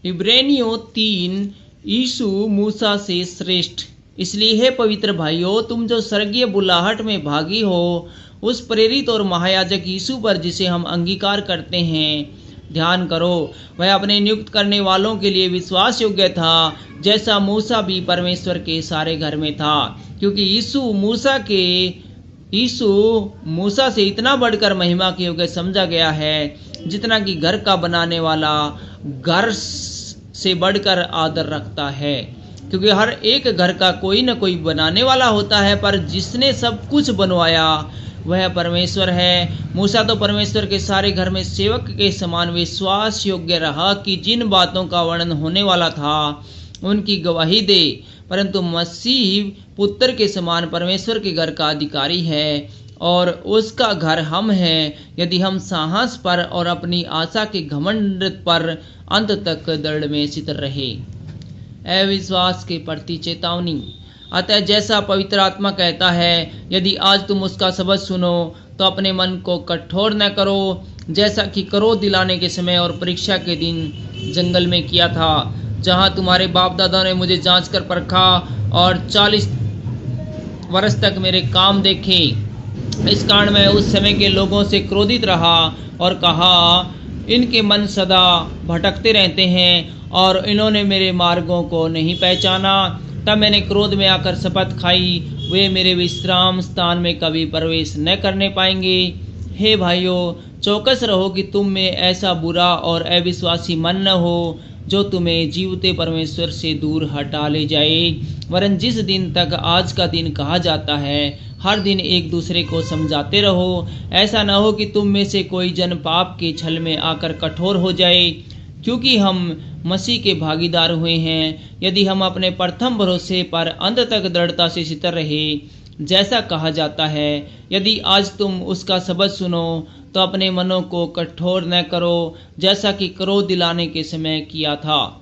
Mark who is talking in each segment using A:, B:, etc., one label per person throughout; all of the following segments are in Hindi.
A: इब्रानियों 3 यीशु मूसा से श्रेष्ठ। इसलिए हे पवित्र भाइयों, तुम जो स्वर्गीय बुलाहट में भागी हो, उस प्रेरित और महायाजक यीशु पर जिसे हम अंगीकार करते हैं ध्यान करो। वह अपने नियुक्त करने वालों के लिए विश्वास योग्य था, जैसा मूसा भी परमेश्वर के सारे घर में था। क्योंकि यीशु मूसा से इतना बढ़कर महिमा के योग्य समझा गया है, जितना कि घर का बनाने वाला घर से बढ़कर आदर रखता है। क्योंकि हर एक घर का कोई न कोई बनाने वाला होता है, पर जिसने सब कुछ बनवाया वह परमेश्वर है। मूसा तो परमेश्वर के सारे घर में सेवक के समान विश्वास योग्य रहा कि जिन बातों का वर्णन होने वाला था उनकी गवाही दे, परंतु मसीह पुत्र के समान परमेश्वर के घर का अधिकारी है और उसका घर हम हैं, यदि हम साहस पर और अपनी आशा के घमंड पर अंत तक दृढ़ में स्थिर रहे। अविश्वास के प्रति चेतावनी। अतः जैसा पवित्र आत्मा कहता है, यदि आज तुम उसका शब्द सुनो तो अपने मन को कठोर न करो, जैसा कि क्रोध दिलाने के समय और परीक्षा के दिन जंगल में किया था, जहां तुम्हारे बाप दादा ने मुझे जांच कर परखा और 40 वर्ष तक मेरे काम देखे। इस कारण मैं उस समय के लोगों से क्रोधित रहा और कहा, इनके मन सदा भटकते रहते हैं और इन्होंने मेरे मार्गों को नहीं पहचाना। तब मैंने क्रोध में आकर शपथ खाई, वे मेरे विश्राम स्थान में कभी प्रवेश न करने पाएंगे। हे भाइयों, चौकस रहो कि तुम में ऐसा बुरा और अविश्वासी मन न हो जो तुम्हें जीवते परमेश्वर से दूर हटा ले जाए। वरन जिस दिन तक आज का दिन कहा जाता है, हर दिन एक दूसरे को समझाते रहो, ऐसा न हो कि तुम में से कोई जन पाप के छल में आकर कठोर हो जाए। क्योंकि हम मसीह के भागीदार हुए हैं, यदि हम अपने प्रथम भरोसे पर अंत तक दृढ़ता से स्थिर रहे, जैसा कहा जाता है, यदि आज तुम उसका शब्द सुनो तो अपने मनों को कठोर न करो, जैसा कि क्रोध दिलाने के समय किया था।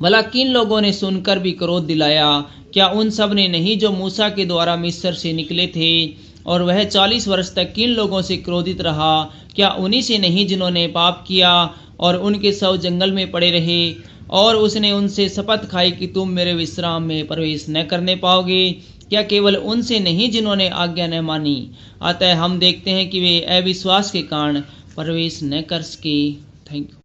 A: भला किन लोगों ने सुनकर भी क्रोध दिलाया? क्या उन सब ने नहीं जो मूसा के द्वारा मिस्र से निकले थे? और वह 40 वर्ष तक किन लोगों से क्रोधित रहा? क्या उन्हीं से नहीं जिन्होंने पाप किया और उनके शव जंगल में पड़े रहे? और उसने उनसे शपथ खाई कि तुम मेरे विश्राम में प्रवेश न करने पाओगे। क्या केवल उनसे नहीं जिन्होंने आज्ञा न मानी? अतः हम देखते हैं कि वे अविश्वास के कारण प्रवेश न कर सके। Thank you.